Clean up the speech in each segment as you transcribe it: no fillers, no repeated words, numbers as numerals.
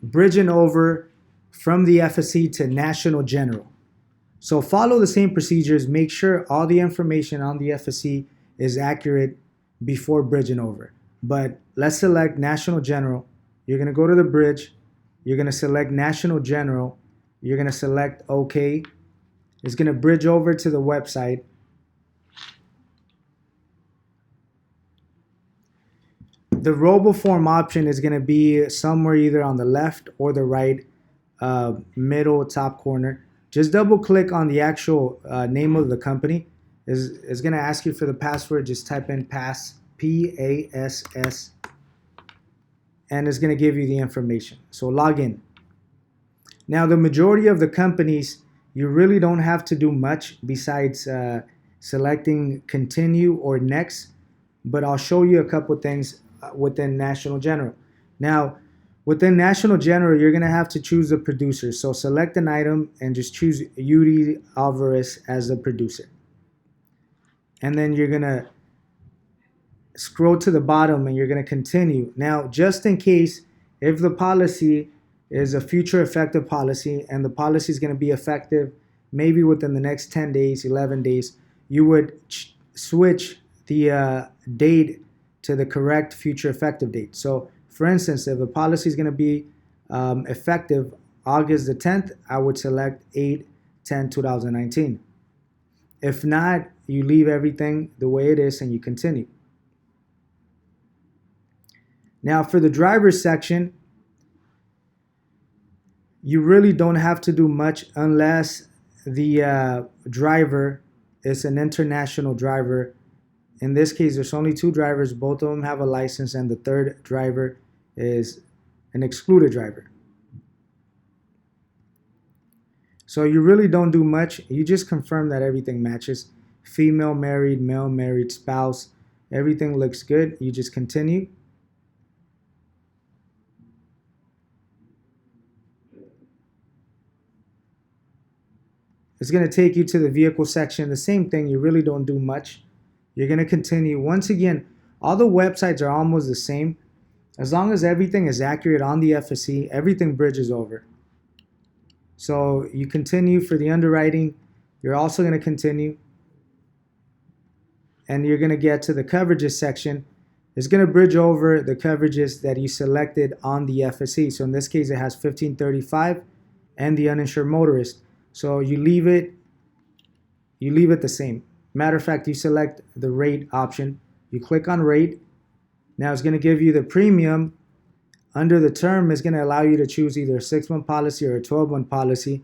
bridging over from the FSC to National General. So follow the same procedures. Make sure all the information on the FSC is accurate before bridging over. But let's select National General. You're going to go to the bridge. You're going to select National General. You're going to select OK. It's going to bridge over to the website. The RoboForm option is going to be somewhere either on the left or the right middle top corner. Just double click on the actual name of the company. It's going to ask you for the password. Just type in pass, P-A-S-S, and it's going to give you the information. So log in. Now the majority of the companies, you really don't have to do much besides selecting continue or next, but I'll show you a couple things within National General. Now, within National General, you're going to have to choose a producer. So select an item and just choose Yuri Alvarez as a producer. And then you're going to scroll to the bottom and you're going to continue. Now, just in case, if the policy is a future effective policy and the policy is going to be effective maybe within the next 10 days, 11 days, you would switch the date to the correct future effective date. So for instance, if the policy is going to be effective August the 10th, I would select 8/10/2019. If not, you leave everything the way it is and you continue. Now for the driver's section, you really don't have to do much unless the driver is an international driver. In this case, there's only 2 drivers. Both of them have a license, and the third driver is an excluded driver. So you really don't do much. You just confirm that everything matches. Female married, male married, spouse. Everything looks good. You just continue. It's going to take you to the vehicle section. The same thing. You really don't do much. You're going to continue. Once again, all the websites are almost the same. As long as everything is accurate on the FSC, everything bridges over. So you continue for the underwriting. You're also going to continue. And you're going to get to the coverages section. It's going to bridge over the coverages that you selected on the FSC. So in this case, it has 1535 and the uninsured motorist. So you leave it the same. Matter of fact, you select the rate option. You click on rate. Now it's going to give you the premium. Under the term, it's going to allow you to choose either a 6-month policy or a 12-month policy.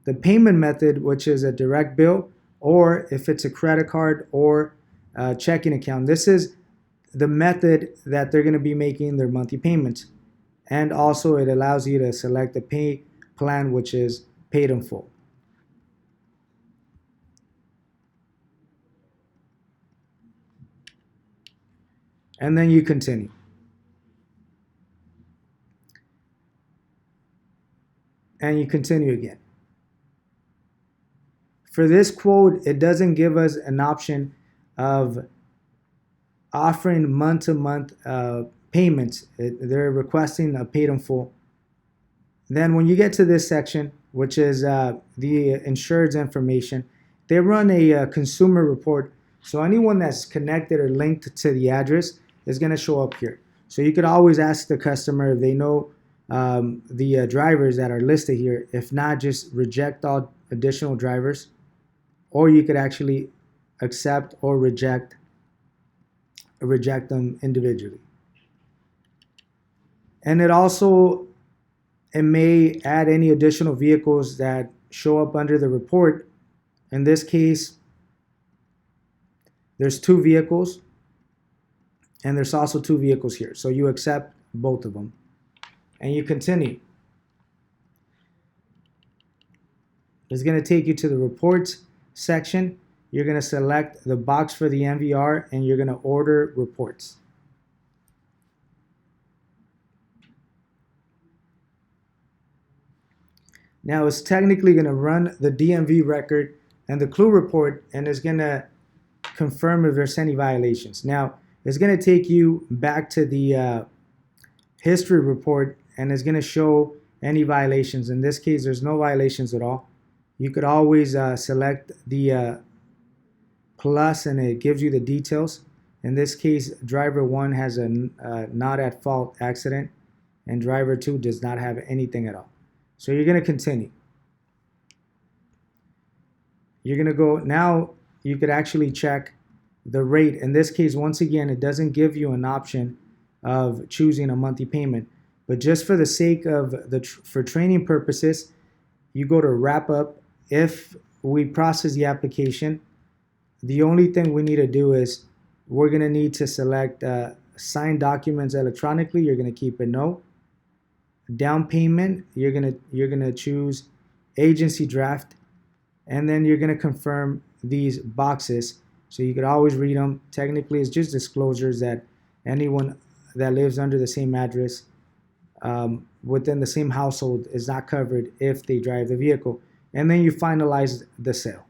The payment method, which is a direct bill, or if it's a credit card or a checking account. This is the method that they're going to be making their monthly payments. And also it allows you to select the pay plan, which is paid in full. And then you continue. And you continue again. For this quote, it doesn't give us an option of offering month-to-month payments. They're requesting a paid in full. Then when you get to this section, which is the insured's information, they run a consumer report. So anyone that's connected or linked to the address is going to show up here. So you could always ask the customer if they know the drivers that are listed here. If not, just reject all additional drivers. Or you could actually accept or reject them individually. And it may add any additional vehicles that show up under the report. In this case, there's 2 vehicles, and there's also 2 vehicles here. So you accept both of them, and you continue. It's going to take you to the reports section. You're going to select the box for the MVR, and you're going to order reports. Now it's technically going to run the DMV record and the clue report, and it's going to confirm if there's any violations. Now it's going to take you back to the history report, and it's going to show any violations. In this case, there's no violations at all. You could always select the plus, and it gives you the details. In this case, driver 1 has a not at fault accident, and driver 2 does not have anything at all. So you're going to continue. You're going to go, now you could actually check the rate. In this case, once again, it doesn't give you an option of choosing a monthly payment, but just for the sake of for training purposes, you go to wrap up. If we process the application, the only thing we need to do is we're going to need to select sign documents electronically. You're going to keep a no. Down payment, you're going to choose agency draft, and then you're going to confirm these boxes. So you could always read them. Technically, it's just disclosures that anyone that lives under the same address within the same household is not covered if they drive the vehicle. And then you finalize the sale.